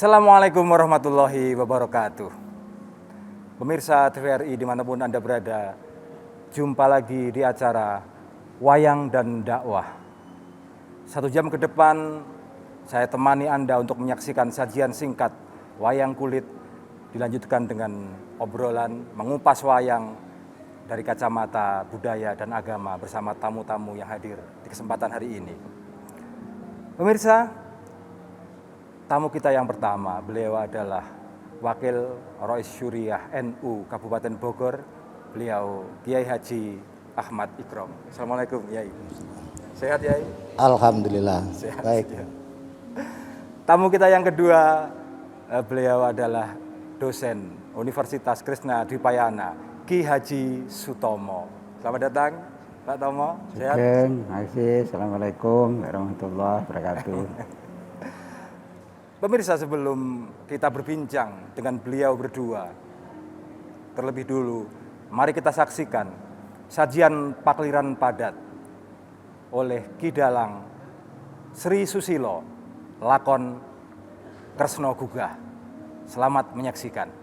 Assalamualaikum warahmatullahi wabarakatuh. Pemirsa TVRI dimanapun Anda berada, jumpa lagi di acara Wayang dan Dakwah. 1 jam ke depan saya temani Anda untuk menyaksikan sajian singkat wayang kulit, dilanjutkan dengan obrolan mengupas wayang dari kacamata budaya dan agama bersama tamu-tamu yang hadir di kesempatan hari ini. Pemirsa, tamu kita yang pertama, beliau adalah Wakil Rois Syuriah NU Kabupaten Bogor, beliau Kiai Haji Ahmad Ikrom. Assalamualaikum Kiai. Sehat Kiai? Alhamdulillah. Sehat. Baik. Ya. Tamu kita yang kedua, beliau adalah dosen Universitas Krishna Dipayana, Ki Haji Sutomo. Selamat datang Pak Tomo. Sehat? Assalamualaikum warahmatullahi wabarakatuh. Pemirsa, sebelum kita berbincang dengan beliau berdua, terlebih dulu mari kita saksikan sajian Pakliran Padat oleh Ki Dalang Sri Susilo, lakon Kresna Gugah. Selamat menyaksikan.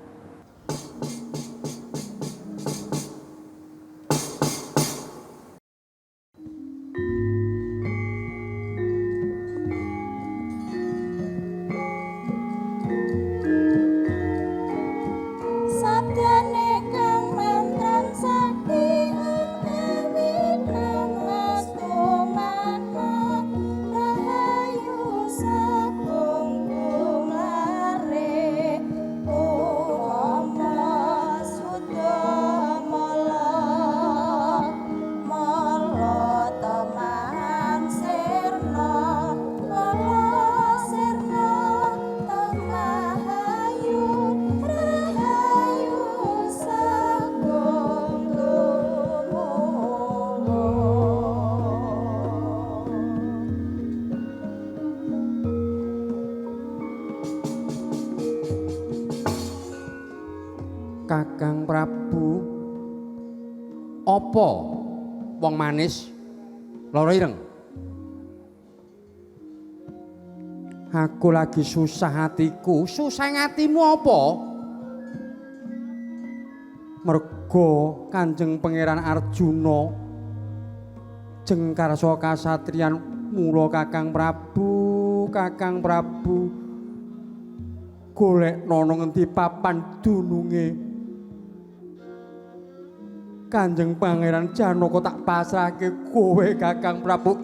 Kakang Prabu, apa wong manis lara ireng? Aku lagi susah hatiku. Susah hatimu apa? Mergo Kanjeng Pangeran Arjuna jengkarsa kasatriyan, mula Kakang Prabu golek nono ngendi papan dununge Kanjeng Pangeran Janaka tak pasrahke kowe Kakang Prabu.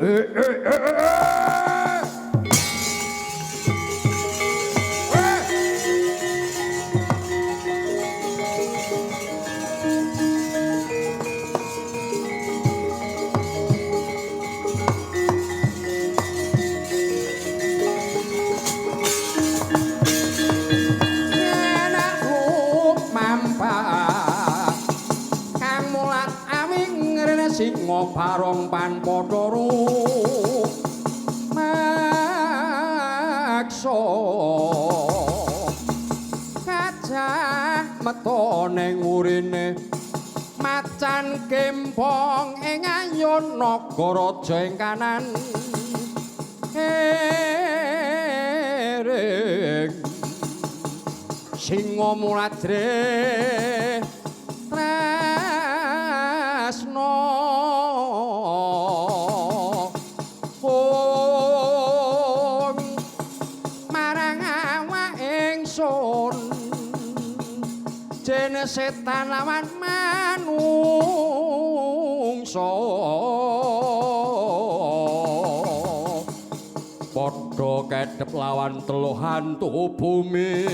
Singo barong pan podoro makso gajah meto ning urine macan kempong ing ayun nagaraja ing kanan ering singo muladre setan lawan manungsa padha kedhep lawan teluh hantu bumi.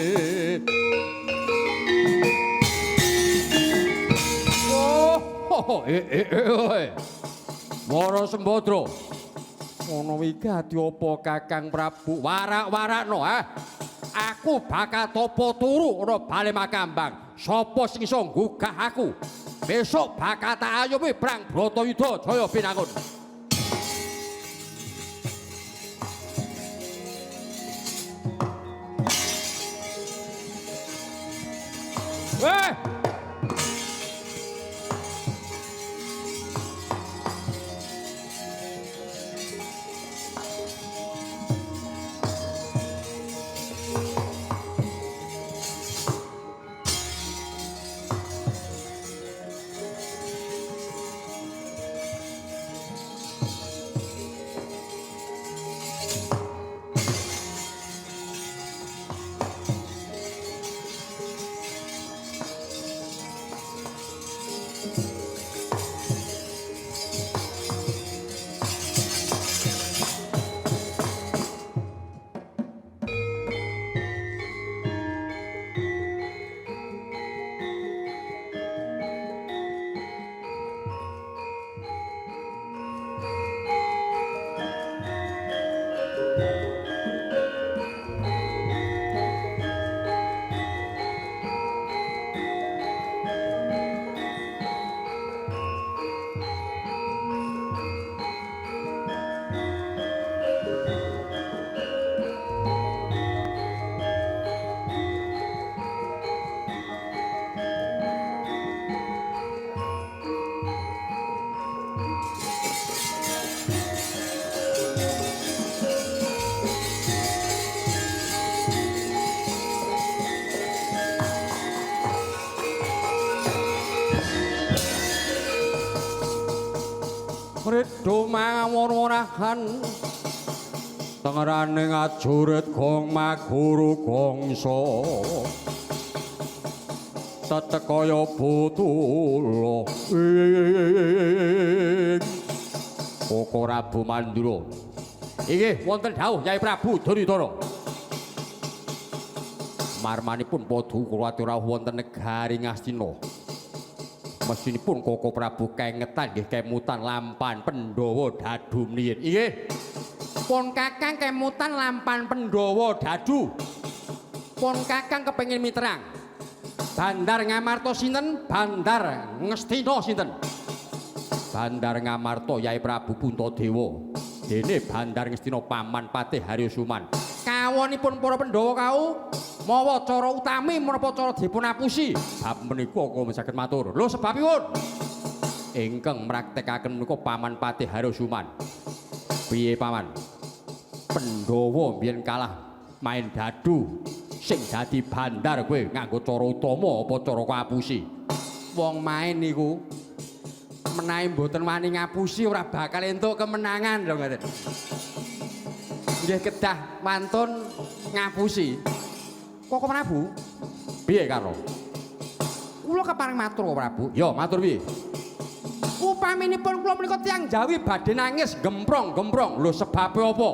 Wara Sembadra, ngono wigati apa Kakang Prabu? Warak-warakno aku bakal topo turu ora bali Makambang. Sapa sing iso nggugah aku? Besok bakal tak ayomi brang Bratayuda Jaya Binangun. Rido mawon-wonahan tengerane ngajurit gong maguru gongso tetekaya butulo Koko Prabu Mandura inggih wonten dawuh Nyai Prabu Duryudana marmanipun Padu Kurawati rawuh wonten negari Ngastina mesinipun Koko Prabu kengetan nggih kemutan lampan Pandhawa Dadu mriyen inggih pun Kakang kemutan lampan Pandhawa Dadu pun Kakang kepengin miterang Bandar Ngamarta sinten Bandar Ngastina sinten Bandar Ngamarta Yai Prabu Puntadewa dene Bandar Ngastina Paman Patih Haryosuman kawonipun para Pandhawa kau mawa cara utami menapa cara dipunapusi bab menika kula saged matur lho sebabipun ingkang mraktekaken menika Paman Patih Haryosuman piye Paman Pandhawa mbiyen kalah main dadu sing dadi bandar kowe nganggo cara utama apa cara ngapusi wong main niku menawi mboten wani ngapusi ora bakal entuk kemenangan lho ngoten nggih kedah wantun ngapusi Koko Prabu piye karo kula kepareng matur Koko Prabu ya matur piye upaminipun kula menika tiyang Jawi badhe nangis gemprong-gemprong lho sebabe apa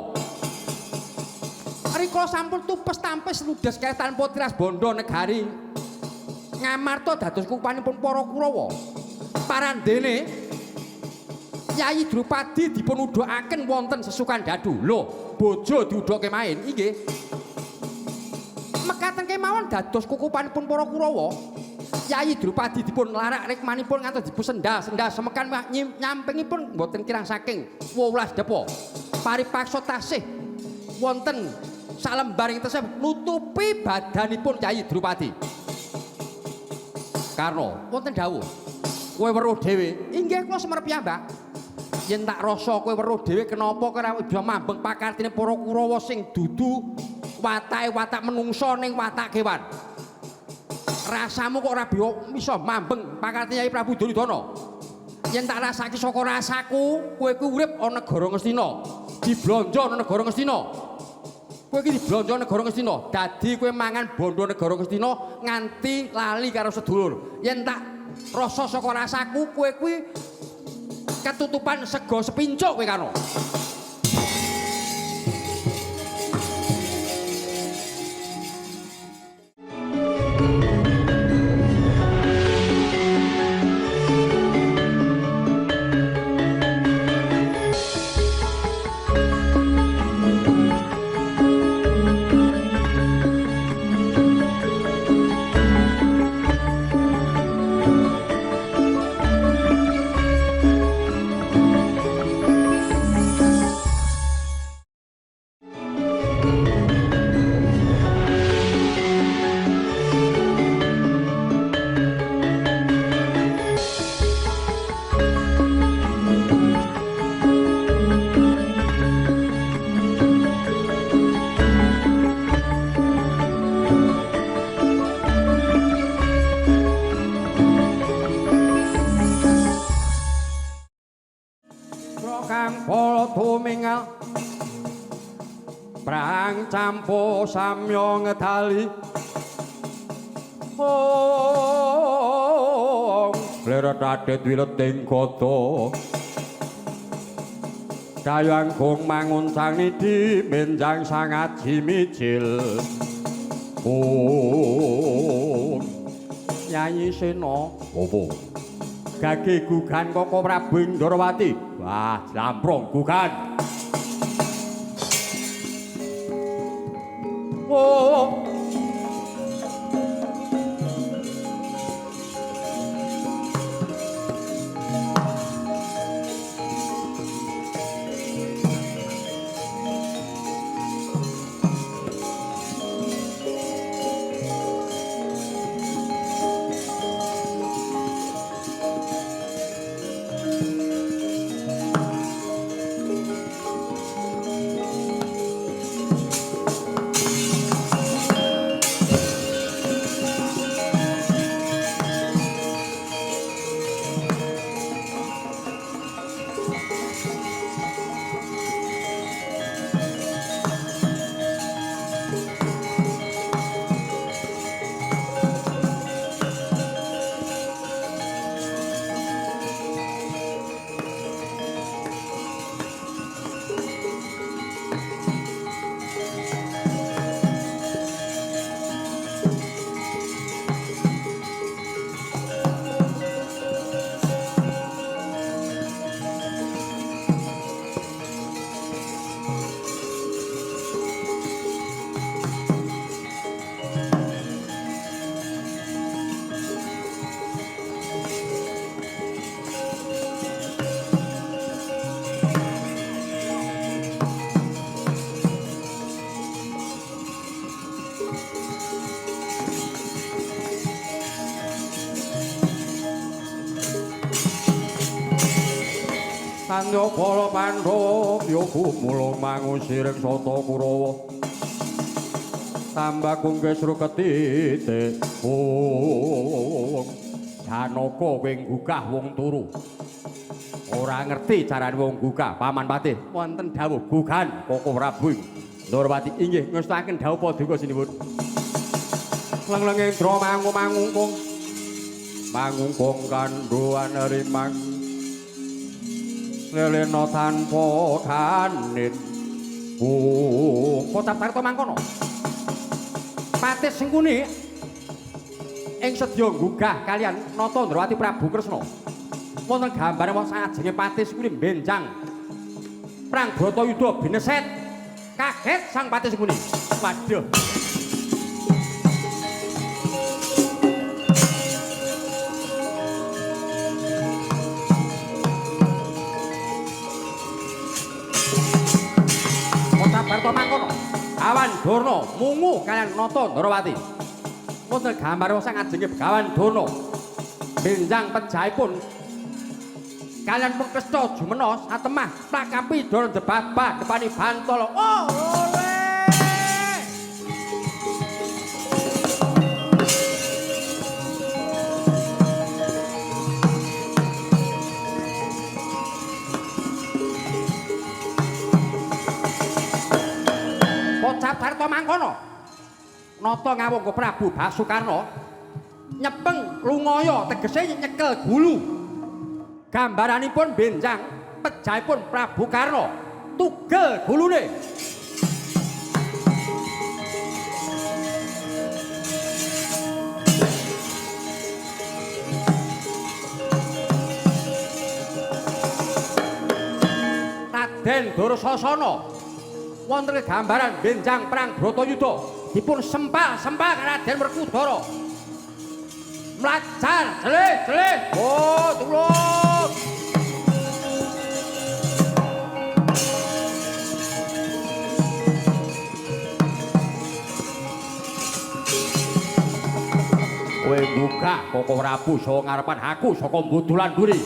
rikala sampun tupes tampis ludes kae tanpa tiras bondo negari Ngamarta dados kupanipun para Kurawa parandene Yayi Drupadi dipun udhakaken wonten sesukan dadu lho bojo diudhake main inggih mekaten kemawon dados kukupanipun para Kurawa Yayi Drupadi dipun larak rikmanipun ngantos dipun sendal-sendal semekan nyampingipun mboten kirang saking 12 depa paripaksa tasih wonten salembaring tesih nutupi badanipun Yayi Drupadi karena wonten dawuh kowe weruh dhewe inggih kula semerep piyambak yen tak rasa kowe weruh dhewe kenapa kowe ora bisa mambeng pakartine para Kurawa sing dudu watake watak menungsa ning watak kewan rasamu kok ora bisa mambeng pakartine Nyai Prabu Duryudana yen tak rasake saka rasaku kowe kuwi urip ana negara Ngastina diblanja ana negara Ngastina kowe iki diblanja negara Ngastina dadi kowe mangan bondo negara Ngastina nganti lali karo sedulur yen tak rasa saka rasaku kowe kuwi ketutupan sego sepincuk kowe karo tumingal prang campo samya ngedali leret adet wileting kota dayang gong manguncang nidi menjang sangat jimicil nyanyi sena opo gage gugan Koko Prabu Ndarawati wah lamprong gugan Kandya Bala Pandhawa yoga mula mangusiring Sata Kurawa. Tambah kungkes ruketite Janaka wing gugah wong turu. Ora ngerti carane wong gugah Paman Patih. Wonten dawuh gugahan Koko Prabu Ndorowati inggih ngestaken dawuh paduka sinipun. Lenglenge dra mangungkung. Mangungkung kandhuan rimang. Lelena tanpa kanin. Kocap tarta mangkono. Patih Sengkuni ing sedya gugah kalian Nata Ndrawati Prabu Kresna. Wonten gambare wong sajenge Patih Sengkuni benjang Prang Bratayuda bineset. Kaget sang Patih Sengkuni. Waduh. Barta mangkono Gawan Durna mungu kalian Nata Ndrawati. Wonten gambar sang ajenge Gawan Durna benjang pejahipun kalian pun Kresna jumena satemah prakapi dor debabah depani Bantala. Oh oleh Barta mangkono Nata ngawungka Prabu Basukarna nyepeng lungaya tegese nyekel gulu. Gambaranipun benjang pejahipun Prabu Karna tugel gulune. Raden Dursasana wonten gambaran benjang perang Bratayuda dipun sempal-sempal Raden Werkudara. Mlajar jelih-jelih. Oh, tulung. Kowe buka Koko Prabu saka ngarepan aku saka mbudulan mburi.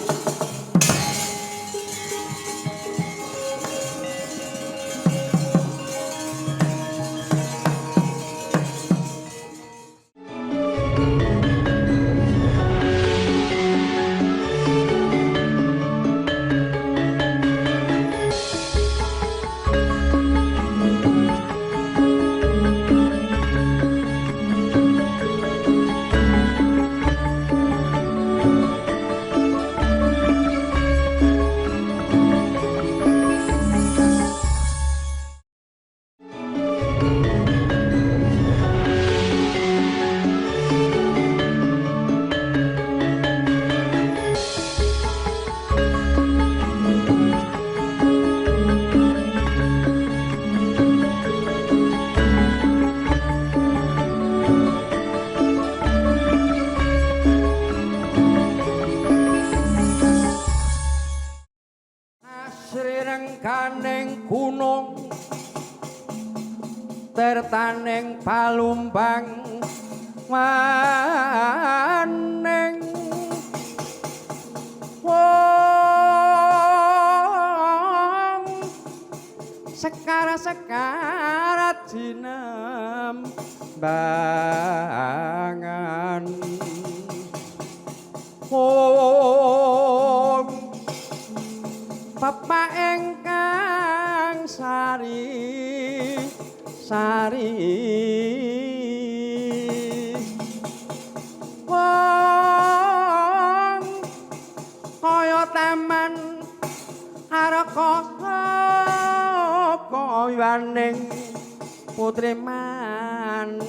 Rengganing gunung tertaning palumbang maning wong sekara-sekara jinem bangan wong Bapak engkang sari wong kaya taman Haraka kayaning putri Mantili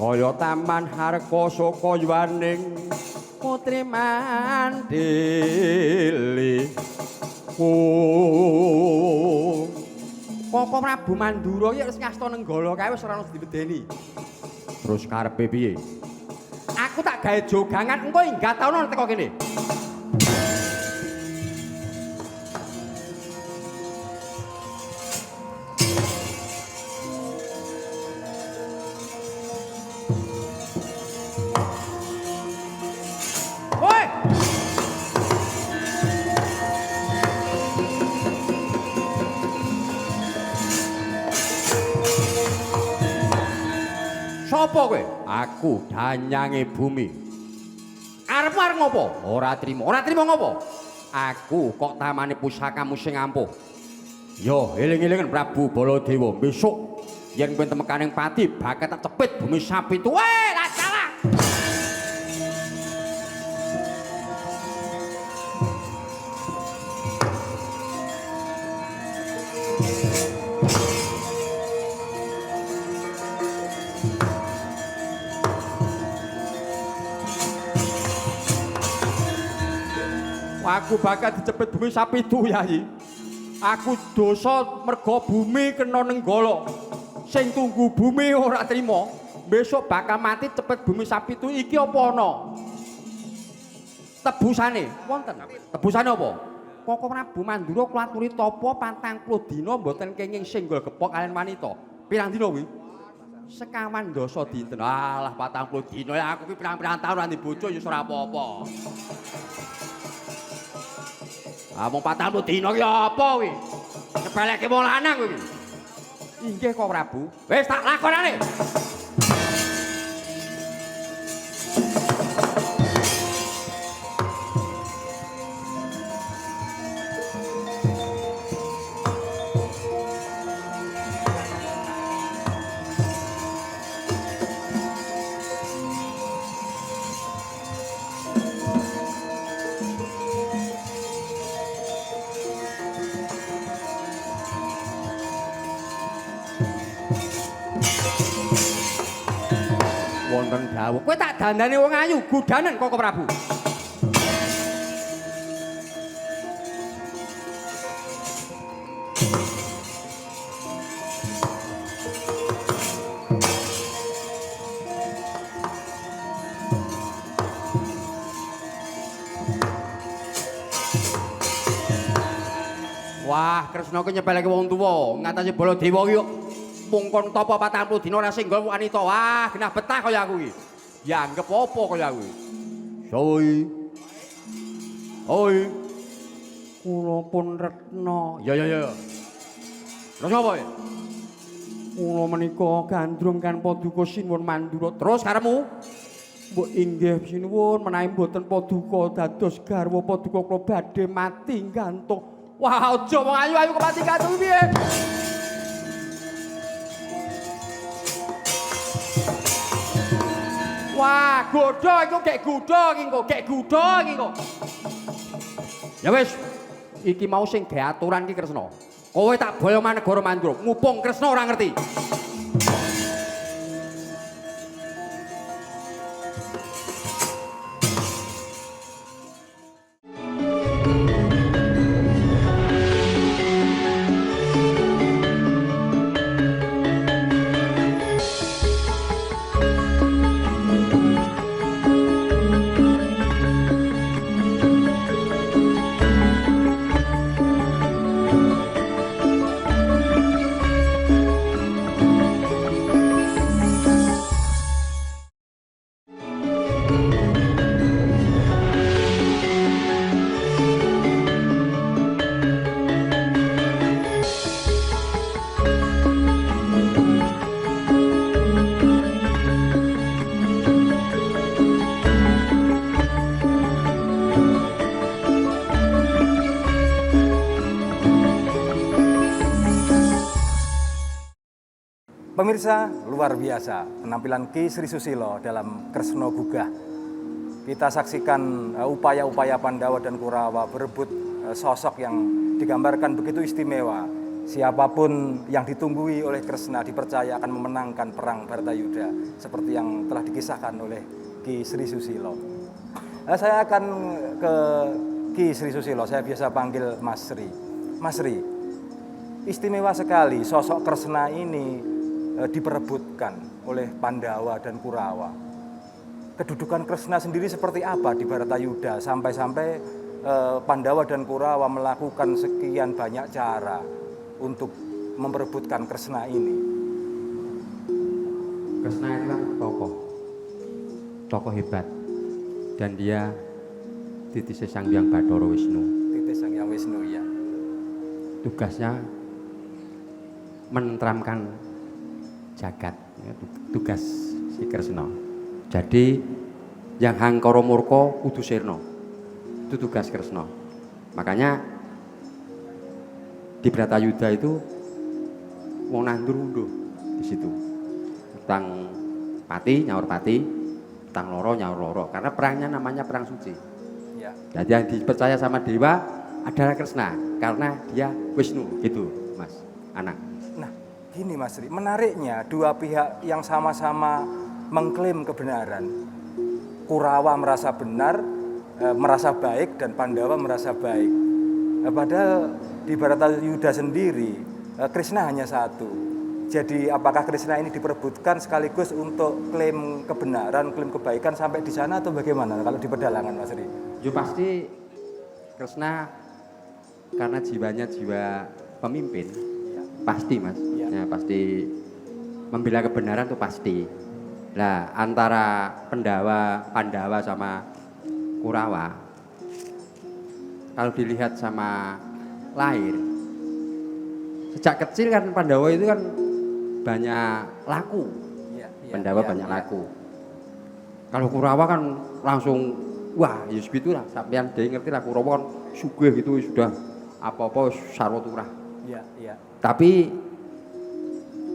kaya taman Harka saka yuwaning putri Mandili. Koko Prabu Mandura ya wis ngasta nenggala kae wis ora ono diwedeni. Terus karepe piye? Aku tak gawe jogangan engko inggah taun teko kene. Sopo kowe? Aku danyange bumi. Arepmu arep ngopo? Ora trimo. Ora trimo ngopo? Aku kok tamane pusakamu sing ampuh. Yo, eling-elingan Prabu Baladewa, besok yen kowe temekaning pati bakal tak cepit bumi sapi tuwe, tak salah. Aku bakal dicepet bumi sapi itu Yai. Aku dosa mergo bumi kena nenggala. Sing tunggu bumi ora trima, besok bakal mati cepet bumi sapi itu iki apa ana? Tebusane wonten. Tebusane apa? Koko Prabu Mandura klaturi tapa 40 dina mboten kenging singgol gepok kalian wanita. Pirang dina kuwi? Sekawan dosa dinten. Alah 40 dina ya aku ki pirang-pirang taun ora bojo ya ora apa-apa. Amung 40 dina ki apa kuwi? Nyepeleke wong lanang kuwi. Inggih kok Prabu. Wis tak lakonane. Wonten dawuh, kowe tak dandani wong ayu, gudanen Koko Prabu. Wah, Kresna ki nyepeleke wong tuwa, ngatasi Baladewa ki kok mungkon tapa 40 dina ora singgol wanita. Wah, genah betah kaya aku iki. Ya anggap apa kaya aku iki. Soi. Oi. Kula pun retna. Ya. Terus apa ya? Kula menika gandrung kan paduka sinuwun Mandura. Terus karepmu? Mbok inggih sinuwun menawi mboten paduka dados garwa paduka kula badhe mati gantung. Wah, aja wong ayu kok mati gantung piye? Wah, godho iku gek godho iki kok. Ya wis, iki mau sing gawe aturan iki Kresna. Kowe tak boyo manegara Mandura, ngupung Kresna ora ngerti. Pemirsa, luar biasa penampilan Ki Sri Susilo dalam Kresna Gugah. Kita saksikan upaya-upaya Pandawa dan Kurawa berebut sosok yang digambarkan begitu istimewa. Siapapun yang ditunggui oleh Kresna dipercaya akan memenangkan perang Bharatayuda seperti yang telah dikisahkan oleh Ki Sri Susilo. Saya akan ke Ki Sri Susilo, saya biasa panggil Mas Sri. Mas Sri, istimewa sekali sosok Kresna ini diperebutkan oleh Pandawa dan Kurawa. Kedudukan Kresna sendiri seperti apa di Bharatayuda sampai-sampai Pandawa dan Kurawa melakukan sekian banyak cara untuk memperebutkan Kresna ini. Kresna itu kan tokoh hebat, dan dia titis Sang Hyang Bathara Wisnu. Titis Sang Hyang Wisnu ya. Tugasnya menenteramkan jagat. Ya, tugas si Kresna. Jadi yang hangkara murka kudu sirna. Itu tugas Kresna. Makanya di Bratayuda itu wong nandur unduh di situ. Utang pati nyaur pati, utang loro nyaur loro. Karena perangnya namanya perang suci. Ya. Jadi yang dipercaya sama dewa adalah Kresna karena dia Wisnu gitu, Mas Anang. Nah, gini Mas Ri, menariknya dua pihak yang sama-sama mengklaim kebenaran. Kurawa merasa benar, merasa baik, dan Pandawa merasa baik. Padahal di Bratayuda sendiri, Krishna hanya satu. Jadi apakah Krishna ini diperebutkan sekaligus untuk klaim kebenaran, klaim kebaikan sampai di sana atau bagaimana kalau di pedalangan Mas Ri? Ya pasti Kresna karena jiwanya jiwa pemimpin, pasti Mas, ya pasti membela kebenaran tuh pasti. Nah antara Pandawa sama Kurawa, kalau dilihat sama lahir, sejak kecil kan Pandawa itu kan banyak laku, Pandawa banyak laku. Kalau Kurawa kan langsung wah ya segitulah, sampean dhewe ngerti lah Kurawa kan sugih gitu sudah apa-apa sarwa turah. Iya. Tapi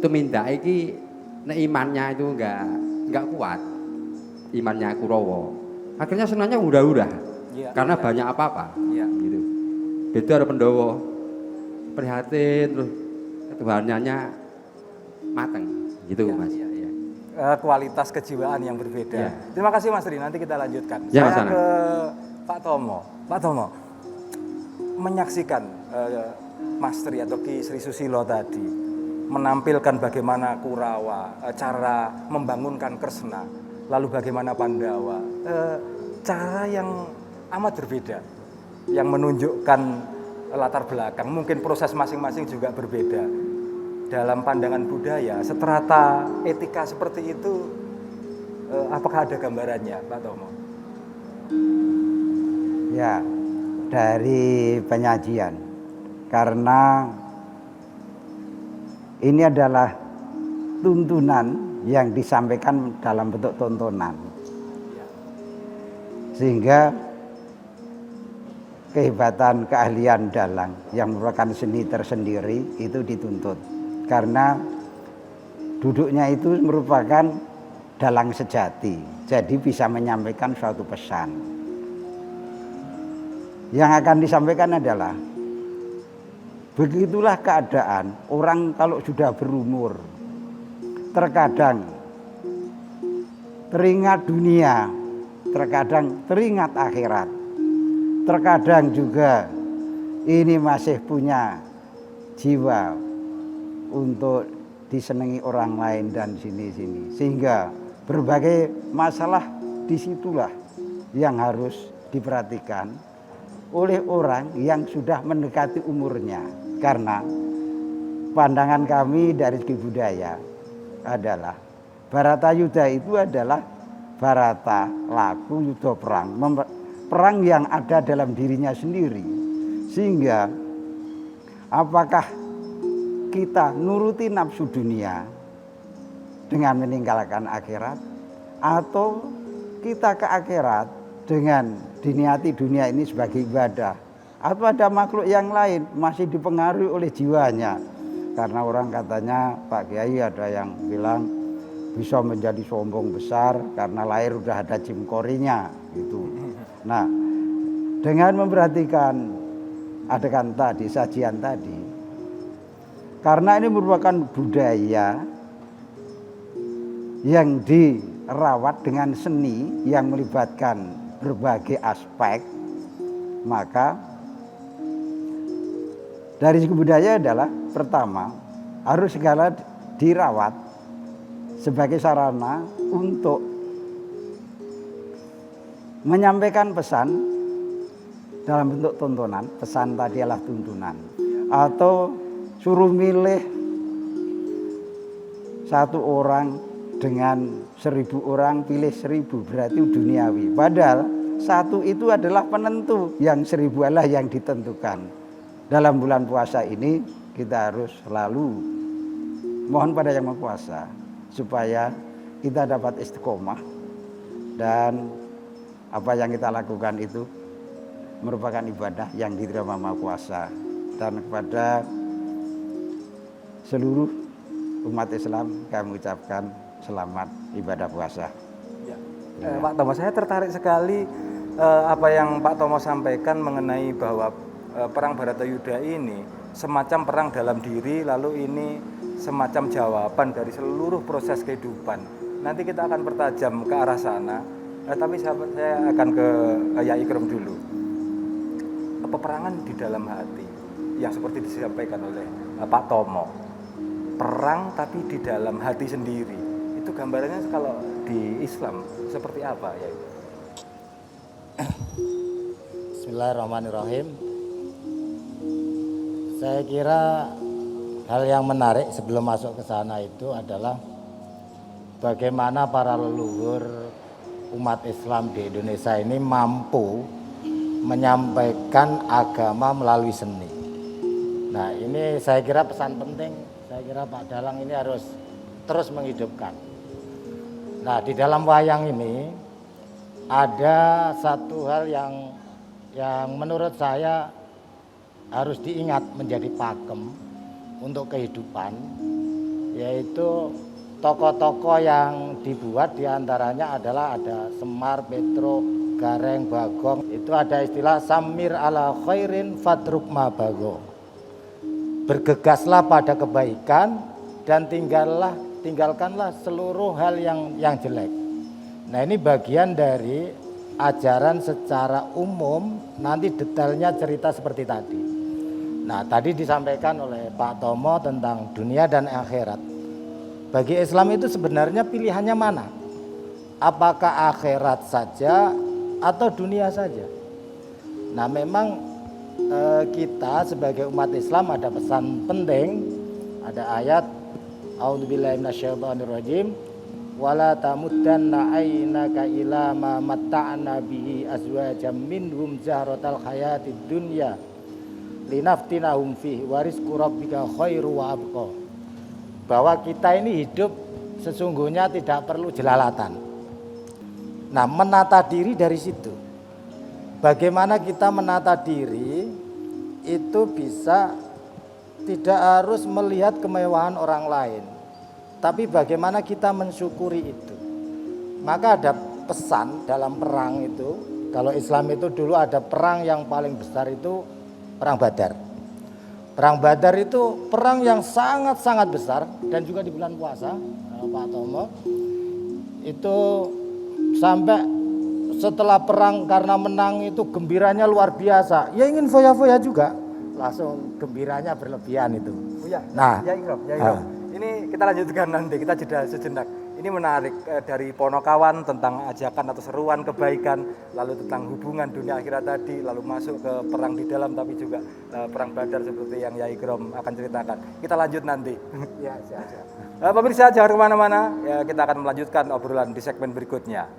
tumindak iki nek imannya itu enggak kuat. Imannya Kurawa. Akhirnya senangnya udah karena banyak apa-apa. Iya. Gitu. Beda ada Pandawa. Prihatin terus ketuhanannya mateng gitu Mas. Iya. Kualitas kejiwaan yang berbeda. Ya. Terima kasih Mas Ri, nanti kita lanjutkan. Ya, Saya Mas ke Pak Tomo. Pak Tomo, menyaksikan Mas Tri atau Ki Sri Susilo tadi menampilkan bagaimana Kurawa, cara membangunkan Kresna, lalu bagaimana Pandawa, cara yang amat berbeda, yang menunjukkan latar belakang, mungkin proses masing-masing juga berbeda. Dalam pandangan budaya, strata etika seperti itu, apakah ada gambarannya, Pak Tomo? Ya, dari penyajian. Karena ini adalah tuntunan yang disampaikan dalam bentuk tontonan. Sehingga kehebatan keahlian dalang yang merupakan seni tersendiri itu dituntut. Karena duduknya itu merupakan dalang sejati, jadi bisa menyampaikan suatu pesan. Yang akan disampaikan adalah begitulah keadaan orang kalau sudah berumur, terkadang teringat dunia, terkadang teringat akhirat, terkadang juga ini masih punya jiwa untuk disenangi orang lain dan sini-sini, sehingga berbagai masalah disitulah yang harus diperhatikan oleh orang yang sudah mendekati umurnya. Karena pandangan kami dari segi budaya adalah Bratayuda itu adalah Barata laku yuda perang yang ada dalam dirinya sendiri, sehingga apakah kita nuruti nafsu dunia dengan meninggalkan akhirat, atau kita ke akhirat dengan diniati dunia ini sebagai ibadah, atau ada makhluk yang lain masih dipengaruhi oleh jiwanya. Karena orang katanya Pak Kiai ada yang bilang bisa menjadi sombong besar karena lahir udah ada jimkorinya gitu. Nah, dengan memperhatikan adegan tadi, sajian tadi, karena ini merupakan budaya yang dirawat dengan seni yang melibatkan berbagai aspek, maka dari segi budaya adalah pertama harus segala dirawat sebagai sarana untuk menyampaikan pesan dalam bentuk tontonan. Pesan tadi adalah tuntunan, atau suruh milih satu orang dengan 1000 orang, pilih 1000, berarti duniawi. Padahal satu itu adalah penentu, yang 1000 adalah yang ditentukan. Dalam bulan puasa ini kita harus selalu mohon pada Yang Maha Kuasa supaya kita dapat istiqomah dan apa yang kita lakukan itu merupakan ibadah yang diterima Maha Kuasa. Dan kepada seluruh umat Islam kami ucapkan selamat ibadah puasa. Ya. Pak Tomo, saya tertarik sekali apa yang Pak Tomo sampaikan mengenai bahwa perang Baratayuda ini semacam perang dalam diri, lalu ini semacam jawaban dari seluruh proses kehidupan. Nanti kita akan pertajam ke arah sana, tapi saya akan ke Yai Ikrom dulu. Peperangan di dalam hati yang seperti disampaikan oleh Pak Tomo, perang tapi di dalam hati sendiri, itu gambarannya kalau di Islam seperti apa ya? Bismillahirrahmanirrahim. Saya kira hal yang menarik sebelum masuk ke sana itu adalah bagaimana para leluhur umat Islam di Indonesia ini mampu menyampaikan agama melalui seni. Nah, ini saya kira pesan penting. Saya kira Pak Dalang ini harus terus menghidupkan. Nah, di dalam wayang ini ada satu hal yang menurut saya harus diingat menjadi pakem untuk kehidupan, yaitu tokoh-tokoh yang dibuat diantaranya adalah ada Semar, Petro, Gareng, Bagong. Itu ada istilah samir ala khairin fatruk ma bago. Bergegaslah pada kebaikan dan tinggalkanlah seluruh hal yang jelek. Nah, ini bagian dari ajaran secara umum, nanti detailnya cerita seperti tadi. Nah, tadi disampaikan oleh Pak Tomo tentang dunia dan akhirat. Bagi Islam itu sebenarnya pilihannya mana? Apakah akhirat saja atau dunia saja? Nah, memang kita sebagai umat Islam ada pesan penting, ada ayat A'udzubillahi minasyaitonirrajim wala tamuddanna aynaka ila ma matta'na bihi azwajam minhum zahratal hayatid dunya linaftinahum fihi wa rizqu rabbika khairu wa abqa. Bahwa kita ini hidup sesungguhnya tidak perlu jelalatan. Nah, menata diri dari situ. Bagaimana kita menata diri itu bisa tidak harus melihat kemewahan orang lain, tapi bagaimana kita mensyukuri itu. Maka ada pesan dalam perang itu. Kalau Islam itu dulu ada perang yang paling besar itu perang Badar. Perang Badar itu perang yang sangat-sangat besar dan juga di bulan puasa, Pak Tomo. Itu sampai setelah perang karena menang itu gembiranya luar biasa. Ya ingin foya-foya juga, langsung gembiranya berlebihan itu. Ya, nah, ya Ikrom. Ini kita lanjutkan nanti, kita jeda sejenak. Ini menarik dari Ponokawan tentang ajakan atau seruan kebaikan, lalu tentang hubungan dunia akhirat tadi, lalu masuk ke perang di dalam, tapi juga perang Badar seperti yang Yai Ikrom akan ceritakan. Kita lanjut nanti. Ya, siap. Pemirsa jangan kemana-mana, ya, kita akan melanjutkan obrolan di segmen berikutnya.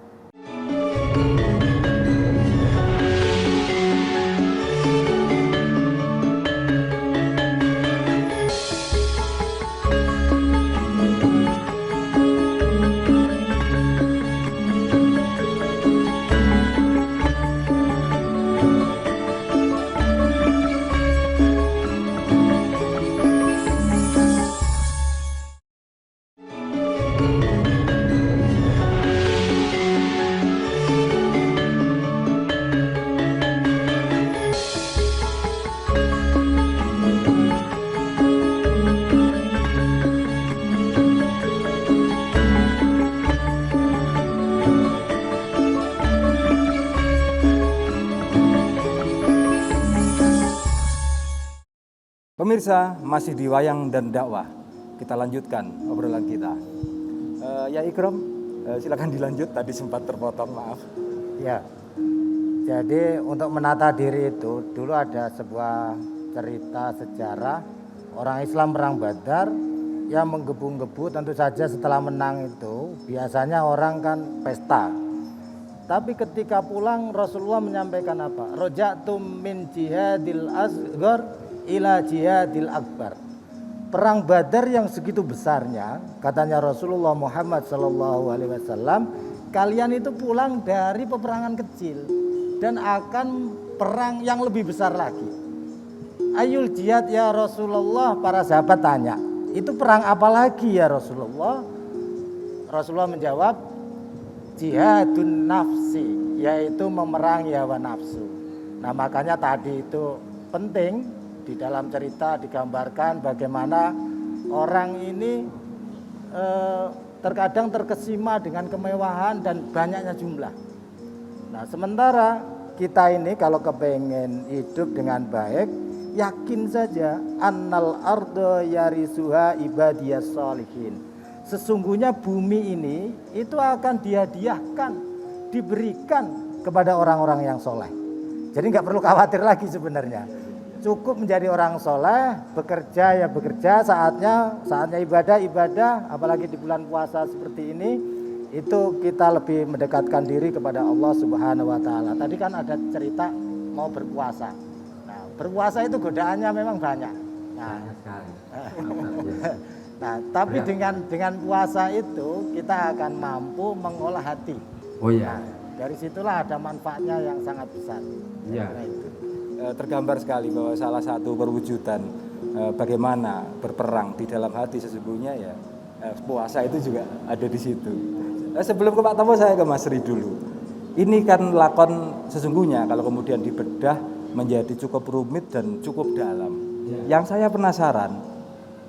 Pemirsa, masih di Wayang dan Dakwah. Kita lanjutkan obrolan kita. Ya Ikrom, silakan dilanjut. Tadi sempat terpotong, maaf. ya. Jadi untuk menata diri itu dulu ada sebuah cerita sejarah orang Islam perang Badar yang menggebu-gebu. Tentu saja setelah menang itu biasanya orang kan pesta. Tapi ketika pulang Rasulullah menyampaikan apa? Rojatum min jihadil asghar ila jihadil akbar. perang Badar yang segitu besarnya, katanya Rasulullah Muhammad SAW, kalian itu pulang dari peperangan kecil dan akan perang yang lebih besar lagi. Ayul jihad ya Rasulullah, para sahabat tanya, itu perang apa lagi ya Rasulullah? Rasulullah menjawab, jihadun nafsi, yaitu memerangi hawa nafsu. Nah makanya tadi itu penting di dalam cerita digambarkan bagaimana orang ini terkadang terkesima dengan kemewahan dan banyaknya jumlah. Nah sementara kita ini kalau kepengen hidup dengan baik, yakin saja annal ardo yarisuha ibadiyas sholihin. Sesungguhnya bumi ini itu akan dihadiahkan, diberikan kepada orang-orang yang soleh. Jadi nggak perlu khawatir lagi sebenarnya. Cukup menjadi orang soleh, bekerja ya bekerja, saatnya ibadah, apalagi di bulan puasa seperti ini, itu kita lebih mendekatkan diri kepada Allah Subhanahu wa Ta'ala. Tadi kan ada cerita mau berpuasa. Nah, berpuasa itu godaannya memang banyak. Nah, tapi dengan puasa itu kita akan mampu mengolah hati. Oh iya. Nah, dari situlah ada manfaatnya yang sangat besar. Iya. Tergambar sekali bahwa salah satu perwujudan bagaimana berperang di dalam hati sesungguhnya ya puasa itu juga ada di situ. Sebelum ke Pak Tomo saya ke Mas Ri dulu. Ini kan lakon sesungguhnya kalau kemudian dibedah menjadi cukup rumit dan cukup dalam. Yang saya penasaran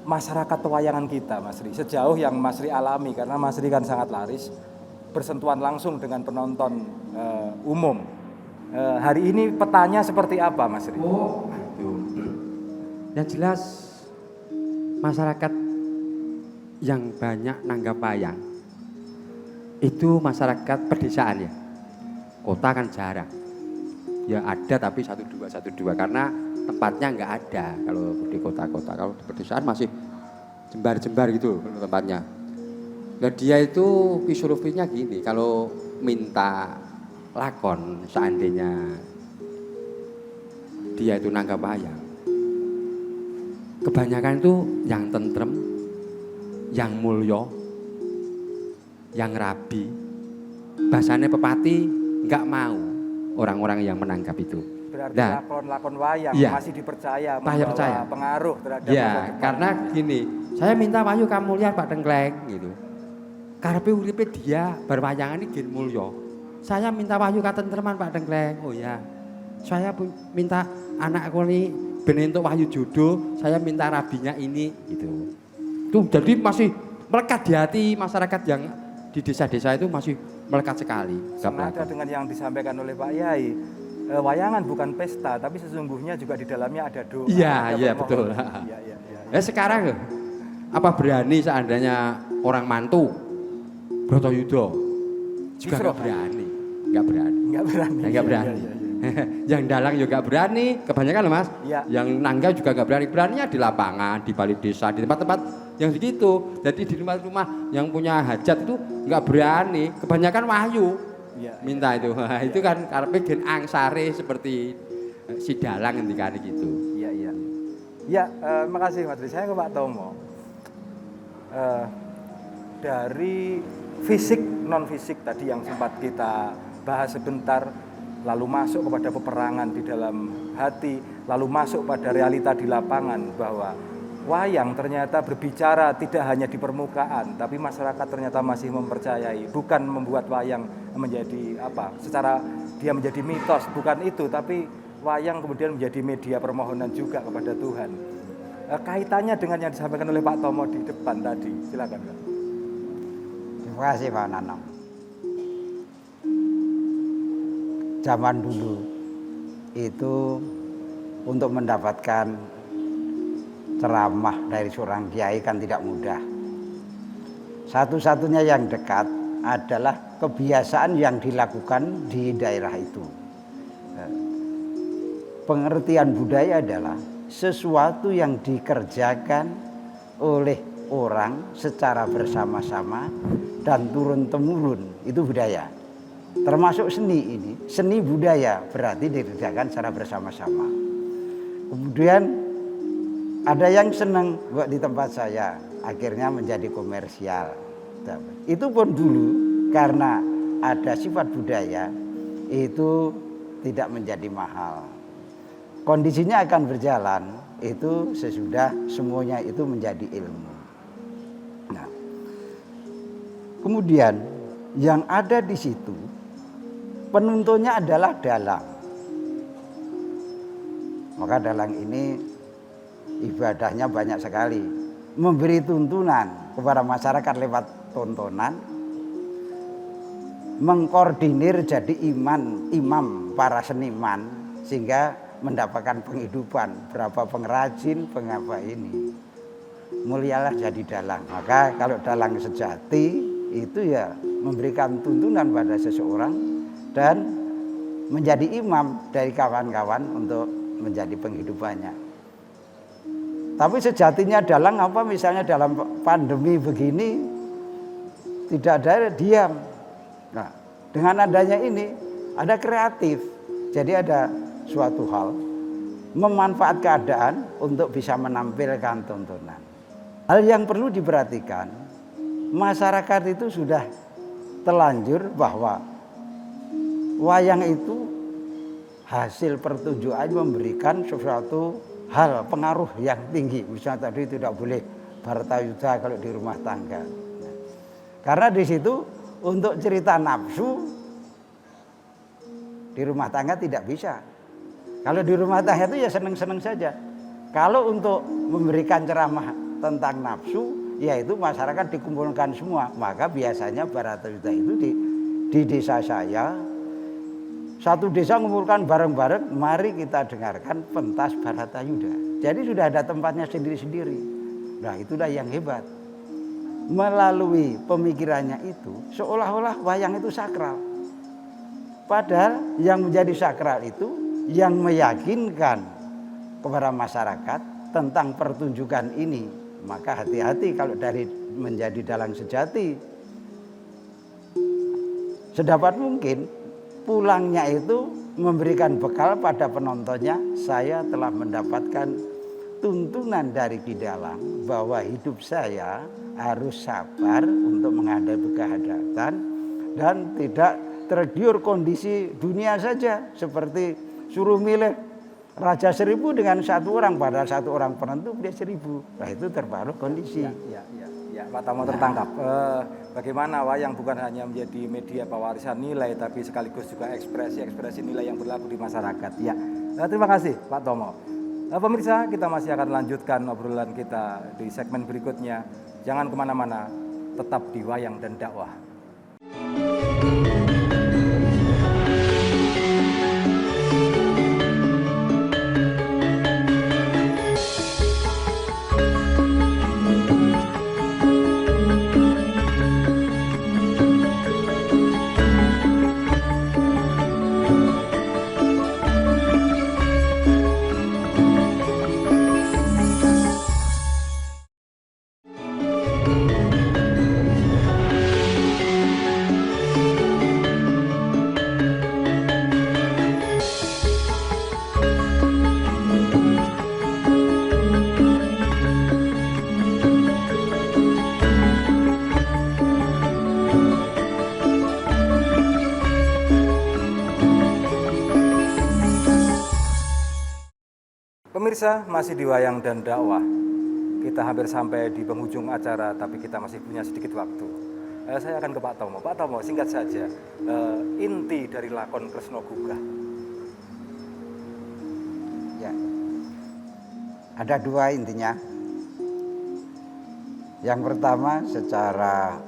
masyarakat pewayangan kita Mas Ri, sejauh yang Mas Ri alami karena Mas Ri kan sangat laris bersentuhan langsung dengan penonton umum. Hari ini petanya seperti apa Mas Ri? Yang jelas masyarakat yang banyak nanggap wayang itu masyarakat pedesaan ya. Kota kan jarang. Ya ada tapi satu dua karena tempatnya nggak ada kalau di kota-kota. Kalau di pedesaan masih jembar-jembar gitu tempatnya. Nah dia itu filosofinya gini, kalau minta lakon seandainya dia itu nanggap wayang, kebanyakan itu yang tentrem, yang mulya, yang rabi. Bahasanya pepati nggak mau orang-orang yang menangkap itu. Berarti Nah, lakon-lakon wayang iya, masih dipercaya percaya. pengaruh terhadap Ya, masa depan. karena gini, saya minta wayu kamu lihat Pak Dengkleng gitu. Karepe uripe dia berwayangan ini gen mulya. Saya minta wahyu katentreman Pak Dengkleng. Oh ya. Saya minta anakku ini ben entuk wahyu jodoh, saya minta rabinya ini gitu. Tuh jadi masih melekat di hati masyarakat yang di desa-desa itu masih melekat sekali. Senada dengan yang disampaikan oleh Pak Yai, wayangan bukan pesta tapi sesungguhnya juga di dalamnya ada doa. Iya, ada iya permohonan. betul. Iya. Sekarang apa berani seandainya orang mantu Bratayuda juga nggak berani. Nggak berani. Yang dalang juga nggak berani, kebanyakan loh Mas. Ya. Yang nangga juga nggak berani. Beraninya di lapangan, di balik desa, di tempat-tempat yang begitu. Jadi di rumah-rumah yang punya hajat itu nggak berani. Kebanyakan wahyu minta itu. Itu kan karena gen angsare seperti si dalang ngendikane gitu. Iya. Ya, makasih Mas Ri. Saya ke Pak Tomo. Dari fisik non fisik tadi yang sempat kita bahas sebentar, lalu masuk kepada peperangan di dalam hati, lalu masuk pada realita di lapangan bahwa wayang ternyata berbicara tidak hanya di permukaan, tapi masyarakat ternyata masih mempercayai, bukan membuat wayang menjadi apa, secara dia menjadi mitos, bukan itu, tapi wayang kemudian menjadi media permohonan juga kepada Tuhan. Kaitannya dengan yang disampaikan oleh Pak Tomo di depan tadi, silakan Pak. Terima kasih Pak Nanang. Zaman dulu itu untuk mendapatkan ceramah dari seorang kiai kan tidak mudah. Satu-satunya yang dekat adalah kebiasaan yang dilakukan di daerah itu. Pengertian budaya adalah sesuatu yang dikerjakan oleh orang secara bersama-sama dan turun-temurun, itu budaya. Termasuk seni ini, seni budaya berarti dikerjakan secara bersama-sama. Kemudian Ada yang senang buat di tempat saya, akhirnya menjadi komersial. Itu pun dulu karena ada sifat budaya itu tidak menjadi mahal. Kondisinya akan berjalan itu sesudah semuanya itu menjadi ilmu. Nah, kemudian yang ada di situ penuntunnya adalah dalang. Maka dalang ini ibadahnya banyak sekali, memberi tuntunan kepada masyarakat lewat tontonan, mengkoordinir jadi imam para seniman sehingga mendapatkan penghidupan, berapa pengrajin, pengapa ini. Mulialah jadi dalang. Maka kalau dalang sejati itu ya memberikan tuntunan pada seseorang dan menjadi imam dari kawan-kawan untuk menjadi penghidupannya. Tapi sejatinya dalang apa, misalnya dalam pandemi begini tidak ada diam. Nah, dengan adanya ini ada kreatif. Jadi ada suatu hal memanfaat keadaan untuk bisa menampilkan tontonan. Hal yang perlu diperhatikan, masyarakat itu sudah terlanjur bahwa wayang itu hasil pertunjukan memberikan sesuatu hal pengaruh yang tinggi. Misalnya tadi tidak boleh bartayuda kalau di rumah tangga. Karena di situ untuk cerita nafsu di rumah tangga tidak bisa. Kalau di rumah tangga itu ya seneng-seneng saja. Kalau untuk memberikan ceramah tentang nafsu, yaitu masyarakat dikumpulkan semua. Maka biasanya bartayuda itu di desa saya, satu desa mengumpulkan bareng-bareng, mari kita dengarkan pentas bartayuda. Jadi sudah ada tempatnya sendiri-sendiri. Nah, itulah yang hebat. Melalui pemikirannya itu seolah-olah wayang itu sakral. Padahal yang menjadi sakral itu yang meyakinkan kepada masyarakat tentang pertunjukan ini. Maka hati-hati kalau dari menjadi dalang sejati. Sedapat mungkin pulangnya itu memberikan bekal pada penontonnya, saya telah mendapatkan tuntunan dari Ki Dalang bahwa hidup saya harus sabar untuk menghadapi kehadatan dan tidak tergiur kondisi dunia saja, seperti suruh milih raja 1000 dengan satu orang, pada satu orang penentu dia 1000. Nah, itu terpengaruh kondisi. Ya, Pak Tomo tertangkap. Bagaimana wayang bukan hanya menjadi media pewarisan nilai, tapi sekaligus juga ekspresi nilai yang berlaku di masyarakat. Ya, terima kasih Pak Tomo. Pemirsa, kita masih akan lanjutkan obrolan kita di segmen berikutnya. Jangan kemana-mana, tetap di Wayang dan Dakwah. Pemirsa, masih di Wayang dan Dakwah. Kita hampir sampai di penghujung acara, tapi kita masih punya sedikit waktu. Saya akan ke Pak Tomo. Pak Tomo, singkat saja, inti dari lakon Kresna Gugah. Ya, ada dua intinya. Yang pertama secara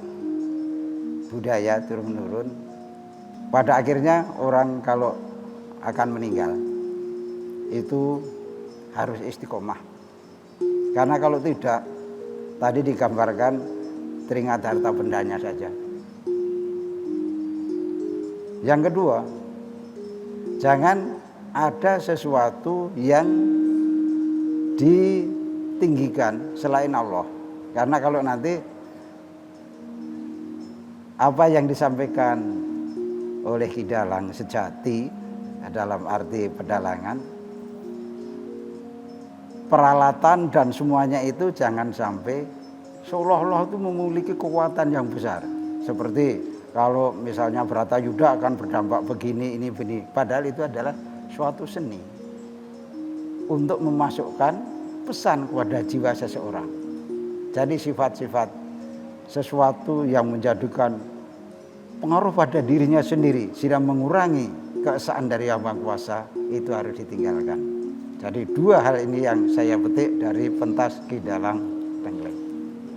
budaya turun-menurun, pada akhirnya orang kalau akan meninggal itu harus istiqomah. Karena kalau tidak, tadi digambarkan teringat harta bendanya saja. Yang kedua, jangan ada sesuatu yang ditinggikan selain Allah. Karena kalau nanti apa yang disampaikan oleh Ki Dalang sejati dalam arti pedalangan, peralatan dan semuanya itu jangan sampai seolah-olah itu memiliki kekuatan yang besar. Seperti kalau misalnya Bratayuda akan berdampak begini, ini. Padahal itu adalah suatu seni untuk memasukkan pesan kepada jiwa seseorang. Jadi sifat-sifat sesuatu yang menjadikan pengaruh pada dirinya sendiri, sehingga mengurangi keesaan dari Yang Maha Kuasa, itu harus ditinggalkan. Jadi dua hal ini yang saya petik dari pentas Ki Dalang Tengkleng.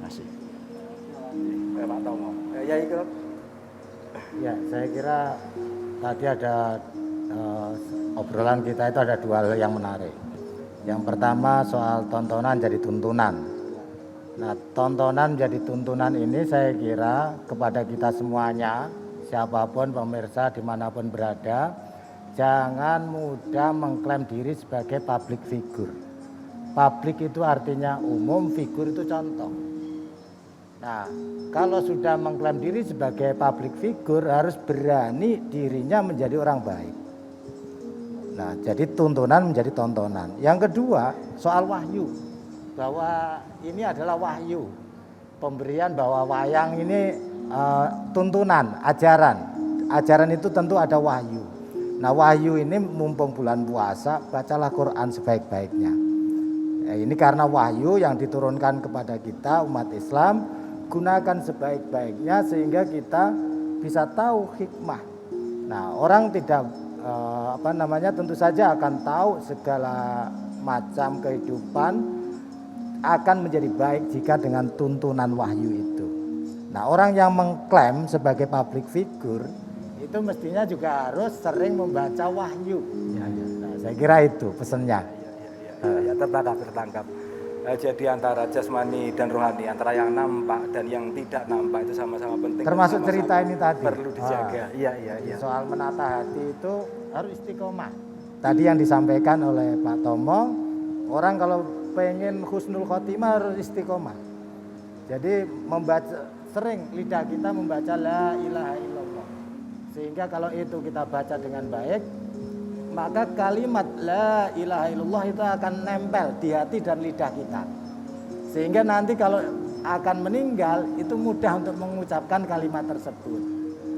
Masih. Pak Tomo. Ya itu. Ya, saya kira tadi ada obrolan kita itu ada dua hal yang menarik. Yang pertama soal tontonan jadi tuntunan. Nah, tontonan jadi tuntunan ini saya kira kepada kita semuanya, siapapun pemirsa dimanapun berada, jangan mudah mengklaim diri sebagai public figure. Public itu artinya umum, figur itu contoh. Nah, kalau sudah mengklaim diri sebagai public figure harus berani dirinya menjadi orang baik. Nah, jadi tuntunan menjadi tontonan. Yang kedua, soal wahyu. Bahwa ini adalah wahyu. Pemberian bahwa wayang ini tuntunan, ajaran. Ajaran itu tentu ada wahyu. Nah, wahyu ini mumpung bulan puasa, bacalah Quran sebaik-baiknya. Ya, ini karena wahyu yang diturunkan kepada kita umat Islam, gunakan sebaik-baiknya sehingga kita bisa tahu hikmah. Nah, orang tidak tentu saja akan tahu segala macam kehidupan akan menjadi baik jika dengan tuntunan wahyu itu. Nah, orang yang mengklaim sebagai public figure itu mestinya juga harus sering membaca wahyu. Nah, saya kira itu pesannya. Ya, tertangkap. Jadi antara jasmani dan rohani, antara yang nampak dan yang tidak nampak itu sama-sama penting. Termasuk cerita ini tadi. Perlu dijaga. Iya. Soal menata hati itu harus istiqomah. Tadi yang disampaikan oleh Pak Tomo, orang kalau pengen husnul khotimah harus istiqomah. Jadi sering lidah kita membaca la ilaha illallah. Sehingga kalau itu kita baca dengan baik, maka kalimat la ilaha illallah itu akan nempel di hati dan lidah kita. Sehingga nanti kalau akan meninggal itu mudah untuk mengucapkan kalimat tersebut.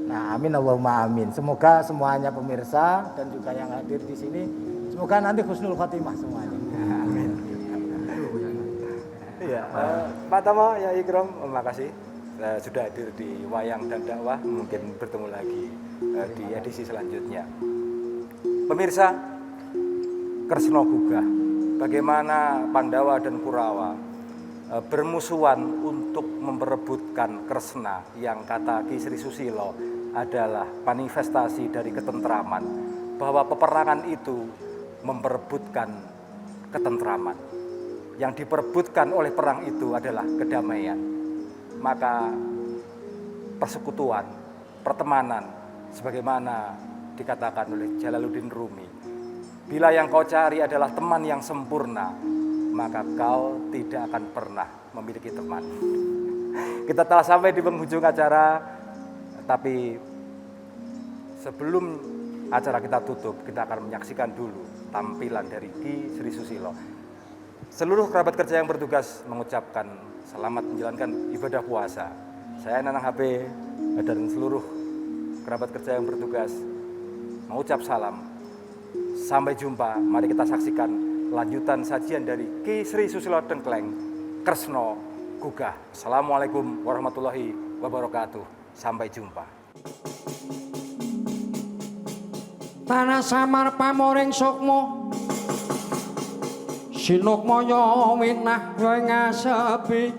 Nah, amin Allahumma amin. Semoga semuanya pemirsa dan juga yang hadir di sini semoga nanti husnul khotimah semuanya. Amin. Iya, Pak Tomo, ya Ikram, terima kasih sudah hadir di Wayang dan Dakwah. Mungkin bertemu lagi di edisi selanjutnya. Pemirsa, Kresna Gugah, bagaimana Pandawa dan Kurawa bermusuhan untuk memperebutkan Kresna yang kata Ki Sri Susilo adalah manifestasi dari ketentraman, bahwa peperangan itu memperebutkan ketentraman. Yang diperebutkan oleh perang itu adalah kedamaian. Maka persekutuan, pertemanan, sebagaimana dikatakan oleh Jalaluddin Rumi, bila yang kau cari adalah teman yang sempurna, maka kau tidak akan pernah memiliki teman. Kita telah sampai di penghujung acara, tapi sebelum acara kita tutup, kita akan menyaksikan dulu tampilan dari Ki Sri Susilo. Seluruh kerabat kerja yang bertugas mengucapkan selamat menjalankan ibadah puasa. Saya Nanang HP dan seluruh kerabat kerja yang bertugas mengucap salam. Sampai jumpa, mari kita saksikan lanjutan sajian dari Ki Sri Susilo Tengkleng, Kresna Gugah. Assalamualaikum warahmatullahi wabarakatuh. Sampai jumpa. Tanah samar pamoring sukmo sinukmaya winah kowe ngasepi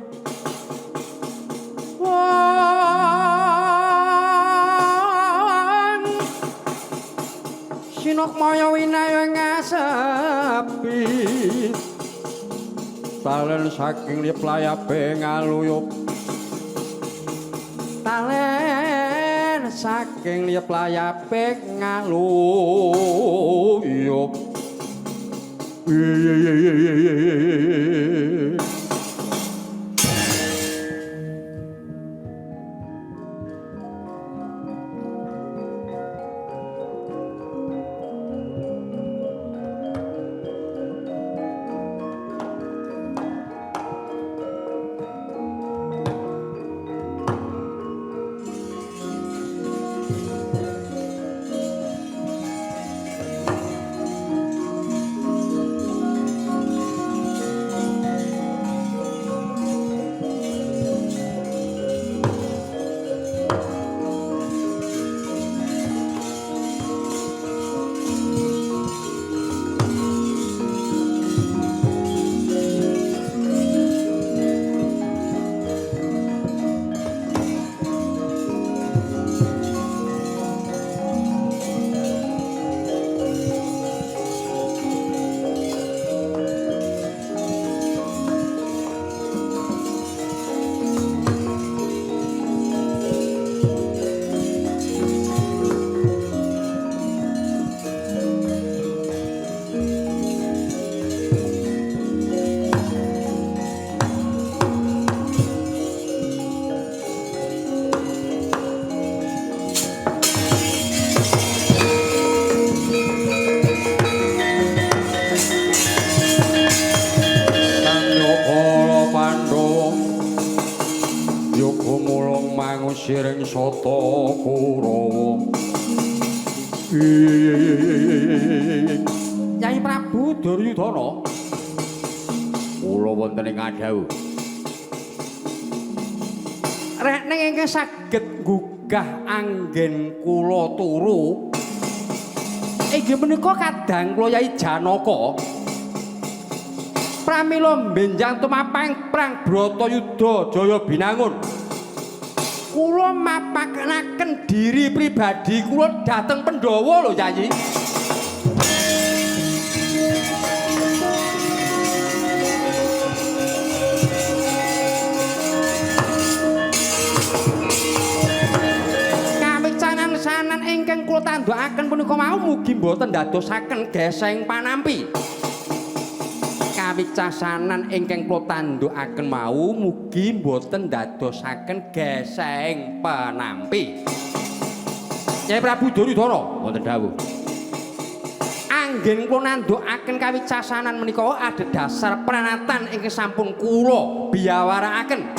sinukmaya winah kowe ngasepi talen saking liplayape ngaluyup talen saking liplayape ngaluyup. siring sata Kurawa. Nyai Prabu Duryudana, kula wonten ing adhau. Rek ning ingkang saged nggugah anggen kula turu. Inggih menika kadang kula Yai Janaka. Pramila benjang tumapang perang Bratayuda Jaya Binangun. Kula mapakenaken diri pribadi kula dhateng Pandhawa lho Yayi. Sanan ingkang kula tandhakaken punika mau mugi boten ndadosaken geseng panampi. Kawicasanan ingkang kula tandhakaken mau mugi boten ndadosaken geseng panampi. Nyai Prabu Duryudana wonten dawuh. Anggen kula nandhakaken kawicasanan menika adhedhasar pranatan ingkang sampun kula biyawarakaken.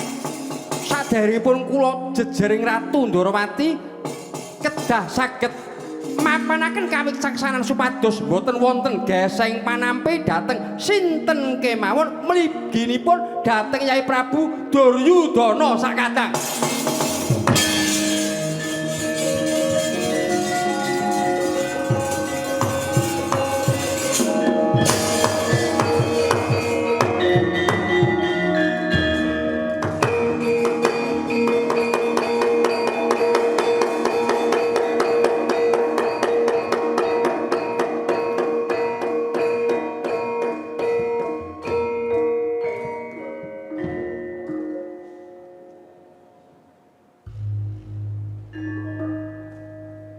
Saderengipun kula jejering Ratu Ndarawati kedah saged mapanaken kawicaksanan supados boten wonten geseng panampi dhateng sinten kemawon mliginipun dhateng Yai Prabu Duryudana sakadang.